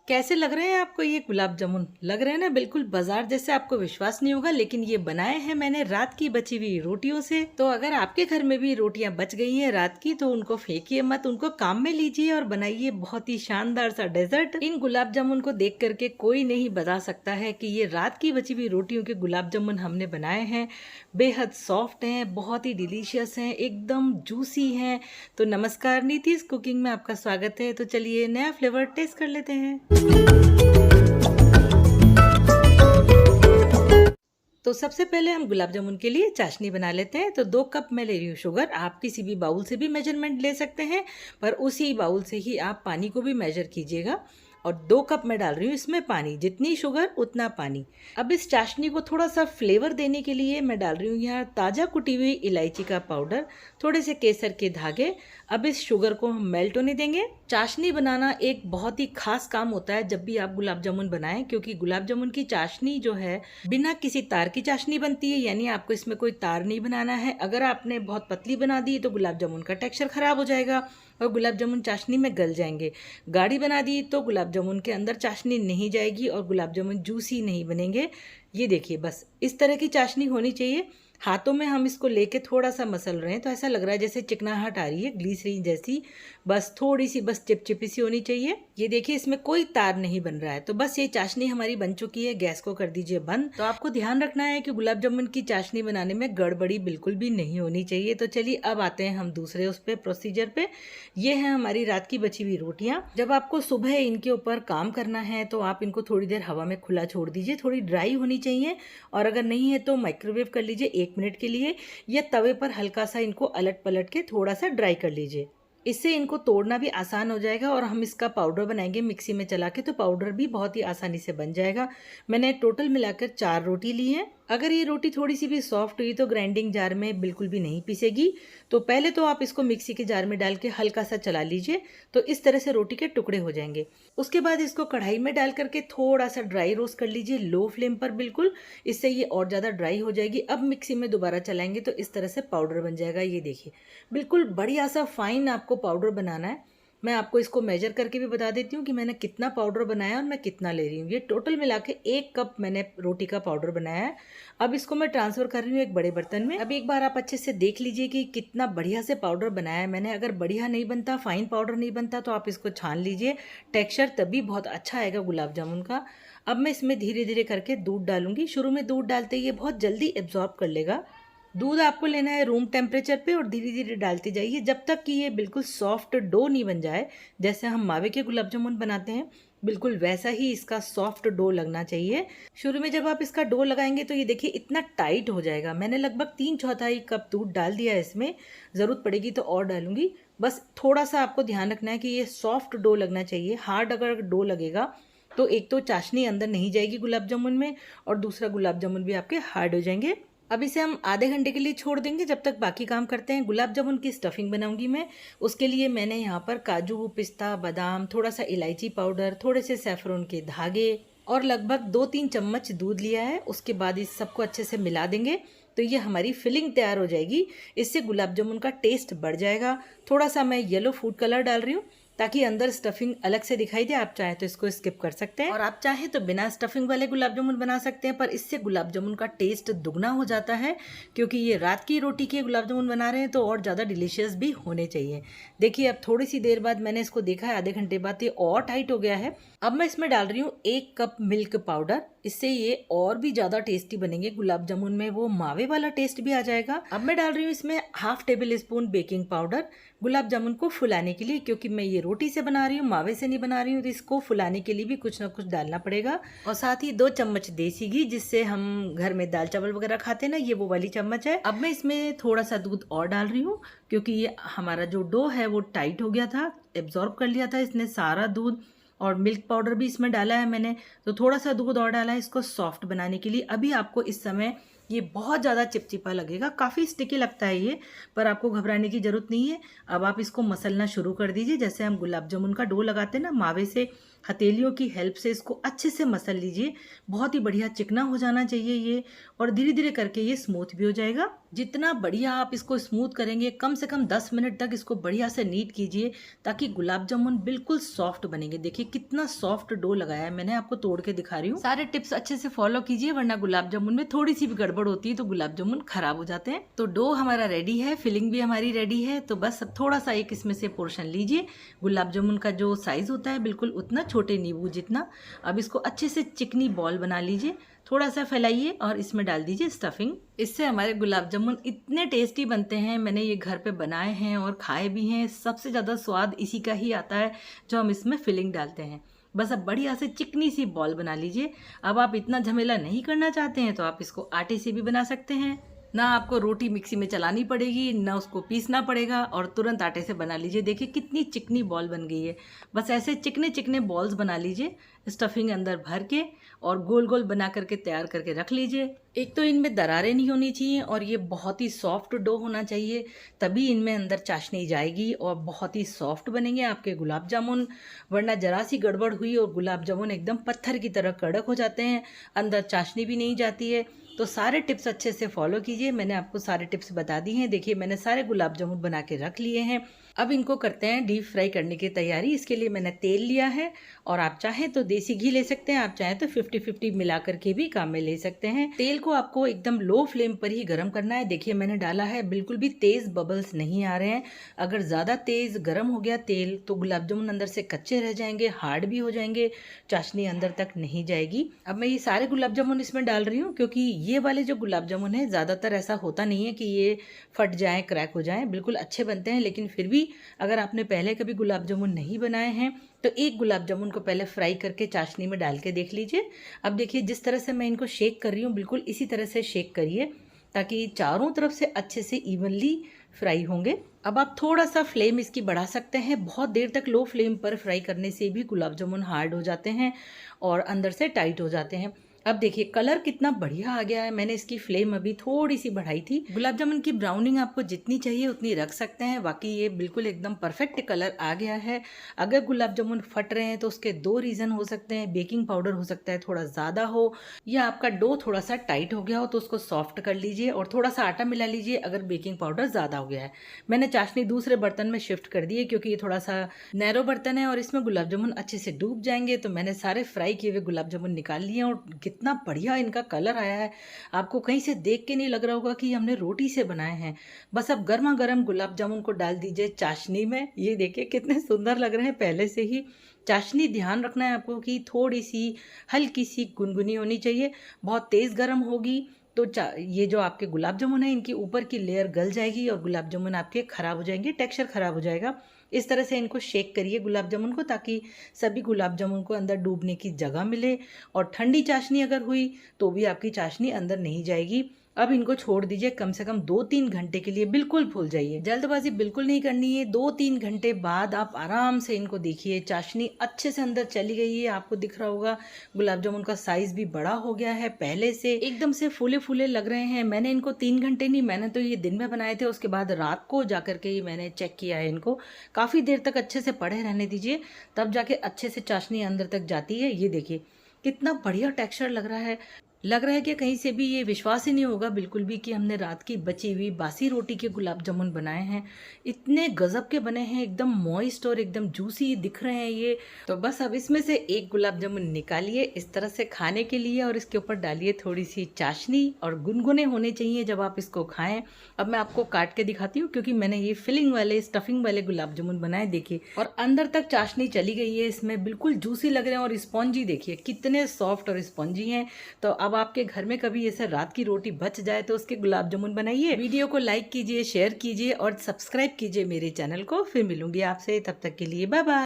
कैसे लग रहे हैं आपको ये गुलाब जामुन? लग रहे हैं ना बिल्कुल बाजार जैसे, आपको विश्वास नहीं होगा, लेकिन ये बनाए हैं मैंने रात की बची हुई रोटियों से। तो अगर आपके घर में भी रोटियां बच गई हैं रात की, तो उनको फेंकिए मत, उनको काम में लीजिए और बनाइए बहुत ही शानदार सा डेजर्ट। इन गुलाब जामुन को देख करके कोई नहीं बता सकता है कि ये रात की बची हुई रोटियों के गुलाब जामुन हमने बनाए हैं। बेहद सॉफ्ट हैं, बहुत ही डिलीशियस हैं, एकदम जूसी हैं। तो नमस्कार, नीतीश कुकिंग में आपका स्वागत है। तो चलिए नया फ्लेवर टेस्ट कर लेते हैं। तो सबसे पहले हम गुलाब जामुन के लिए चाशनी बना लेते हैं। तो 2 कप मैं ले रही हूँ शुगर। आप किसी भी बाउल से भी मेजरमेंट ले सकते हैं, पर उसी बाउल से ही आप पानी को भी मेजर कीजिएगा। और 2 कप मैं डाल रही हूँ इसमें पानी, जितनी शुगर उतना पानी। अब इस चाशनी को थोड़ा सा फ्लेवर देने के लिए मैं डाल रही हूँ यहाँ ताज़ा कुटी हुई इलायची का पाउडर, थोड़े से केसर के धागे। अब इस शुगर को हम मेल्ट होने देंगे। चाशनी बनाना एक बहुत ही खास काम होता है जब भी आप गुलाब जामुन बनाएं, क्योंकि गुलाब जामुन की चाशनी जो है बिना किसी तार की चाशनी बनती है, यानी आपको इसमें कोई तार नहीं बनाना है। अगर आपने बहुत पतली बना दी तो गुलाब जामुन का टेक्सचर खराब हो जाएगा और गुलाब जामुन चाशनी में गल जाएंगे। गाढ़ी बना दी तो गुलाब जामुन के अंदर चाशनी नहीं जाएगी और गुलाब जामुन जूसी नहीं बनेंगे। ये देखिए, बस इस तरह की चाशनी होनी चाहिए। हाथों में हम इसको लेके थोड़ा सा मसल रहे हैं तो ऐसा लग रहा है जैसे चिकनाहट आ रही है, ग्लीसरीन जैसी। बस थोड़ी सी, बस चिपचिपी सी होनी चाहिए। ये देखिए, इसमें कोई तार नहीं बन रहा है। तो बस ये चाशनी हमारी बन चुकी है। गैस को कर दीजिए बंद। तो आपको ध्यान रखना है कि गुलाब जामुन की चाशनी बनाने में गड़बड़ी बिल्कुल भी नहीं होनी चाहिए। तो चलिए अब आते हैं हम दूसरे उस पे प्रोसीजर पे। ये है हमारी रात की बची हुई रोटियां। जब आपको सुबह इनके ऊपर काम करना है तो आप इनको थोड़ी देर हवा में खुला छोड़ दीजिए, थोड़ी ड्राई होनी चाहिए। और अगर नहीं है तो माइक्रोवेव कर लीजिए 1 मिनट के लिए, या तवे पर हल्का सा इनको अलट पलट के थोड़ा सा ड्राई कर लीजिए। इससे इनको तोड़ना भी आसान हो जाएगा और हम इसका पाउडर बनाएंगे मिक्सी में चला के, तो पाउडर भी बहुत ही आसानी से बन जाएगा। मैंने टोटल मिलाकर 4 रोटी ली है। अगर ये रोटी थोड़ी सी भी सॉफ्ट हुई तो ग्राइंडिंग जार में बिल्कुल भी नहीं पीसेगी। तो पहले तो आप इसको मिक्सी के जार में डाल के हल्का सा चला लीजिए, तो इस तरह से रोटी के टुकड़े हो जाएंगे। उसके बाद इसको कढ़ाई में डाल करके थोड़ा सा ड्राई रोस्ट कर लीजिए, लो फ्लेम पर बिल्कुल। इससे ये और ज़्यादा ड्राई हो जाएगी। अब मिक्सी में दोबारा चलाएंगे तो इस तरह से पाउडर बन जाएगा। ये देखिए, बिल्कुल बढ़िया सा फाइन आपको पाउडर बनाना है। मैं आपको इसको मेजर करके भी बता देती हूँ कि मैंने कितना पाउडर बनाया और मैं कितना ले रही हूँ। ये टोटल मिला के 1 कप मैंने रोटी का पाउडर बनाया है। अब इसको मैं ट्रांसफ़र कर रही हूँ एक बड़े बर्तन में। अब एक बार आप अच्छे से देख लीजिए कि कितना बढ़िया से पाउडर बनाया है मैंने। अगर बढ़िया नहीं बनता, फाइन पाउडर नहीं बनता, तो आप इसको छान लीजिए। टेक्स्चर तभी बहुत अच्छा आएगा गुलाब जामुन का। अब मैं इसमें धीरे धीरे करके दूध डालूंगी। शुरू में दूध डालते ही ये बहुत जल्दी एब्जॉर्ब कर लेगा। दूध आपको लेना है रूम टेम्परेचर पे और धीरे धीरे डालते जाइए जब तक कि ये बिल्कुल सॉफ्ट डो नहीं बन जाए। जैसे हम मावे के गुलाब जामुन बनाते हैं, बिल्कुल वैसा ही इसका सॉफ्ट डो लगना चाहिए। शुरू में जब आप इसका डो लगाएंगे तो ये देखिए इतना टाइट हो जाएगा। मैंने लगभग 3/4 कप दूध डाल दिया है इसमें। ज़रूरत पड़ेगी तो और डालूंगी। बस थोड़ा सा आपको ध्यान रखना है कि ये सॉफ्ट डो लगना चाहिए। हार्ड अगर डो लगेगा तो एक तो चाशनी अंदर नहीं जाएगी गुलाब जामुन में, और दूसरा गुलाब जामुन भी आपके हार्ड हो जाएंगे। अब इसे हम आधे घंटे के लिए छोड़ देंगे। जब तक बाकी काम करते हैं। गुलाब जामुन की स्टफिंग बनाऊंगी मैं। उसके लिए मैंने यहाँ पर काजू, पिस्ता, बादाम, थोड़ा सा इलायची पाउडर, थोड़े से सैफरन के धागे और लगभग 2-3 चम्मच दूध लिया है। उसके बाद इस सबको अच्छे से मिला देंगे तो ये हमारी फिलिंग तैयार हो जाएगी। इससे गुलाब जामुन का टेस्ट बढ़ जाएगा। थोड़ा सा मैं येलो फूड कलर डाल रही हूँ ताकि अंदर स्टफिंग अलग से दिखाई दे। आप चाहें तो इसको स्किप कर सकते हैं और आप चाहें तो बिना स्टफिंग वाले गुलाब जामुन बना सकते हैं, पर इससे गुलाब जामुन का टेस्ट दुगना हो जाता है। क्योंकि ये रात की रोटी के गुलाब जामुन बना रहे हैं तो और ज़्यादा डिलीशियस भी होने चाहिए। देखिए, अब थोड़ी सी देर बाद मैंने इसको देखा है, आधे घंटे बाद ये और टाइट हो गया है। अब मैं इसमें डाल रही हूँ 1 कप मिल्क पाउडर। इससे ये और भी ज़्यादा टेस्टी बनेंगे गुलाब जामुन में, वो मावे वाला टेस्ट भी आ जाएगा। अब मैं डाल रही हूँ इसमें 1/2 table spoon baking powder, gulab jamun को फुलाने के लिए। क्योंकि मैं ये रोटी से बना रही हूँ, मावे से नहीं बना रही हूँ, तो इसको फुलाने के लिए भी कुछ ना कुछ डालना पड़ेगा। और साथ ही 2 चम्मच देसी घी, जिससे हम घर में दाल चावल वगैरह खाते हैं ना, ये वो वाली चम्मच है। अब मैं इसमें थोड़ा सा दूध और डाल रही हूँ क्योंकि ये हमारा जो डो है वो टाइट हो गया था, एब्जॉर्ब कर लिया था इसने सारा दूध। और मिल्क पाउडर भी इसमें डाला है मैंने, तो थोड़ा सा दूध और डाला है इसको सॉफ्ट बनाने के लिए। अभी आपको इस समय ये बहुत ज़्यादा चिपचिपा लगेगा, काफ़ी स्टिकी लगता है ये, पर आपको घबराने की ज़रूरत नहीं है। अब आप इसको मसलना शुरू कर दीजिए। जैसे हम गुलाब जामुन का डो लगाते हैं ना मावे से, हथेलियों की हेल्प से इसको अच्छे से मसल लीजिए। बहुत ही बढ़िया चिकना हो जाना चाहिए ये, और धीरे धीरे करके ये स्मूथ भी हो जाएगा। जितना बढ़िया आप इसको स्मूथ करेंगे, कम से कम 10 मिनट तक इसको बढ़िया से नीट कीजिए, ताकि गुलाब जामुन बिल्कुल सॉफ्ट बनेंगे। देखिए कितना सॉफ्ट डो लगाया है मैंने, आपको तोड़ के दिखा रही हूँ। सारे टिप्स अच्छे से फॉलो कीजिए, वरना गुलाब जामुन में थोड़ी सी भी गड़बड़ होती है तो गुलाब जामुन खराब हो जाते हैं। तो डो हमारा रेडी है, फिलिंग भी हमारी रेडी है। तो बस अब थोड़ा सा एक इसमें से पोर्शन लीजिए। गुलाब जामुन का जो साइज होता है बिल्कुल उतना, छोटे नींबू जितना। अब इसको अच्छे से चिकनी बॉल बना लीजिए, थोड़ा सा फैलाइए और इसमें डाल दीजिए स्टफिंग। इससे हमारे गुलाब जामुन इतने टेस्टी बनते हैं। मैंने ये घर पे बनाए हैं और खाए भी हैं। सबसे ज़्यादा स्वाद इसी का ही आता है जो हम इसमें फिलिंग डालते हैं। बस अब बढ़िया से चिकनी सी बॉल बना लीजिए। अब आप इतना झमेला नहीं करना चाहते हैं तो आप इसको आटे से भी बना सकते हैं। ना आपको रोटी मिक्सी में चलानी पड़ेगी, ना उसको पीसना पड़ेगा, और तुरंत आटे से बना लीजिए। देखिए कितनी चिकनी बॉल बन गई है। बस ऐसे चिकने चिकने बॉल्स बना लीजिए, स्टफिंग अंदर भर के, और गोल गोल बना करके तैयार करके रख लीजिए। एक तो इनमें दरारें नहीं होनी चाहिए और ये बहुत ही सॉफ्ट डो होना चाहिए, तभी इनमें अंदर चाशनी जाएगी और बहुत ही सॉफ्ट बनेंगे आपके गुलाब जामुन। वरना जरा सी गड़बड़ हुई और गुलाब जामुन एकदम पत्थर की तरह कड़क हो जाते हैं, अंदर चाशनी भी नहीं जाती है। तो सारे टिप्स अच्छे से फॉलो कीजिए। मैंने आपको सारे टिप्स बता दी हैं। देखिए मैंने सारे गुलाब जामुन बना के रख लिए हैं। अब इनको करते हैं डीप फ्राई करने की तैयारी। इसके लिए मैंने तेल लिया है, और आप चाहें तो देसी घी ले सकते हैं, आप चाहें तो 50-50 मिला करके भी काम में ले सकते हैं। तेल को आपको एकदम लो फ्लेम पर ही गर्म करना है। देखिए मैंने डाला है, बिल्कुल भी तेज बबल्स नहीं आ रहे हैं। अगर ज़्यादा तेज गर्म हो गया तेल तो गुलाब जामुन अंदर से कच्चे रह जाएंगे, हार्ड भी हो जाएंगे, चाशनी अंदर तक नहीं जाएगी। अब मैं ये सारे गुलाब जामुन इसमें डाल रही हूँ, क्योंकि ये वाले जो गुलाब जामुन है ज़्यादातर ऐसा होता नहीं है कि ये फट जाएं, क्रैक हो जाएं, बिल्कुल अच्छे बनते हैं। लेकिन फिर भी अगर आपने पहले कभी गुलाब जामुन नहीं बनाए हैं तो एक गुलाब जामुन को पहले फ्राई करके चाशनी में डाल के देख लीजिए। अब देखिए जिस तरह से मैं इनको शेक कर रही हूँ, बिल्कुल इसी तरह से शेक करिए, ताकि चारों तरफ से अच्छे से इवनली फ्राई होंगे। अब आप थोड़ा सा फ्लेम इसकी बढ़ा सकते हैं। बहुत देर तक लो फ्लेम पर फ्राई करने से भी गुलाब जामुन हार्ड हो जाते हैं और अंदर से टाइट हो जाते हैं। अब देखिए कलर कितना बढ़िया आ गया है। मैंने इसकी फ्लेम अभी थोड़ी सी बढ़ाई थी। गुलाब जामुन की ब्राउनिंग आपको जितनी चाहिए उतनी रख सकते हैं। बाकी ये बिल्कुल एकदम परफेक्ट कलर आ गया है। अगर गुलाब जामुन फट रहे हैं तो उसके दो रीज़न हो सकते हैं। बेकिंग पाउडर हो सकता है थोड़ा ज़्यादा हो, या आपका डो थोड़ा सा टाइट हो गया हो, तो उसको सॉफ्ट कर लीजिए और थोड़ा सा आटा मिला लीजिए अगर बेकिंग पाउडर ज़्यादा हो गया है। मैंने चाशनी दूसरे बर्तन में शिफ्ट कर दी है, क्योंकि ये थोड़ा सा नैरो बर्तन है और इसमें गुलाब जामुन अच्छे से डूब जाएंगे। तो मैंने सारे फ्राई किए हुए गुलाब जामुन निकाल लिए और कितना बढ़िया इनका कलर आया है। आपको कहीं से देख के नहीं लग रहा होगा कि हमने रोटी से बनाए हैं। बस अब गर्मा गर्म गुलाब जामुन को डाल दीजिए चाशनी में। ये देखिए कितने सुंदर लग रहे हैं पहले से ही। चाशनी ध्यान रखना है आपको कि थोड़ी सी हल्की सी गुनगुनी होनी चाहिए। बहुत तेज़ गर्म होगी तो ये जो आपके गुलाब जामुन है इनकी ऊपर की लेयर गल जाएगी और गुलाब जामुन आपके ख़राब हो जाएंगे, टेक्सचर ख़राब हो जाएगा। इस तरह से इनको शेक करिए गुलाब जामुन को, ताकि सभी गुलाब जामुन को अंदर डूबने की जगह मिले। और ठंडी चाशनी अगर हुई तो भी आपकी चाशनी अंदर नहीं जाएगी। अब इनको छोड़ दीजिए कम से कम 2-3 घंटे के लिए। बिल्कुल भूल जाइए, जल्दबाजी बिल्कुल नहीं करनी है। 2-3 घंटे बाद आप आराम से इनको देखिए, चाशनी अच्छे से अंदर चली गई है। आपको दिख रहा होगा गुलाब जामुन का साइज भी बड़ा हो गया है, पहले से एकदम से फूले फूले लग रहे हैं। मैंने इनको 3 घंटे नहीं, मैंने तो ये दिन में बनाए थे, उसके बाद रात को जाकर के मैंने चेक किया है। इनको काफ़ी देर तक अच्छे से पड़े रहने दीजिए, तब जाके अच्छे से चाशनी अंदर तक जाती है। ये देखिए कितना बढ़िया टेक्सचर लग रहा है। लग रहा है कि कहीं से भी ये विश्वास ही नहीं होगा बिल्कुल भी कि हमने रात की बची हुई बासी रोटी के गुलाब जामुन बनाए हैं। इतने गजब के बने हैं, एकदम मॉइस्ट और एकदम जूसी दिख रहे हैं ये। तो बस अब इसमें से एक गुलाब जामुन निकालिए इस तरह से खाने के लिए, और इसके ऊपर डालिए थोड़ी सी चाशनी, और गुनगुने होने चाहिए जब आप इसको खाएं। अब मैं आपको काट के दिखाती हूँ, क्योंकि मैंने ये फिलिंग वाले स्टफिंग वाले गुलाब जामुन बनाए। देखिए, और अंदर तक चाशनी चली गई है इसमें, बिल्कुल जूसी लग रहे हैं और स्पॉन्जी देखिए कितने सॉफ्ट और स्पॉन्जी हैं। तो अब आपके घर में कभी ऐसे रात की रोटी बच जाए तो उसके गुलाब जामुन बनाइए। वीडियो को लाइक कीजिए, शेयर कीजिए और सब्सक्राइब कीजिए मेरे चैनल को। फिर मिलूंगी आपसे, तब तक के लिए बाय बाय।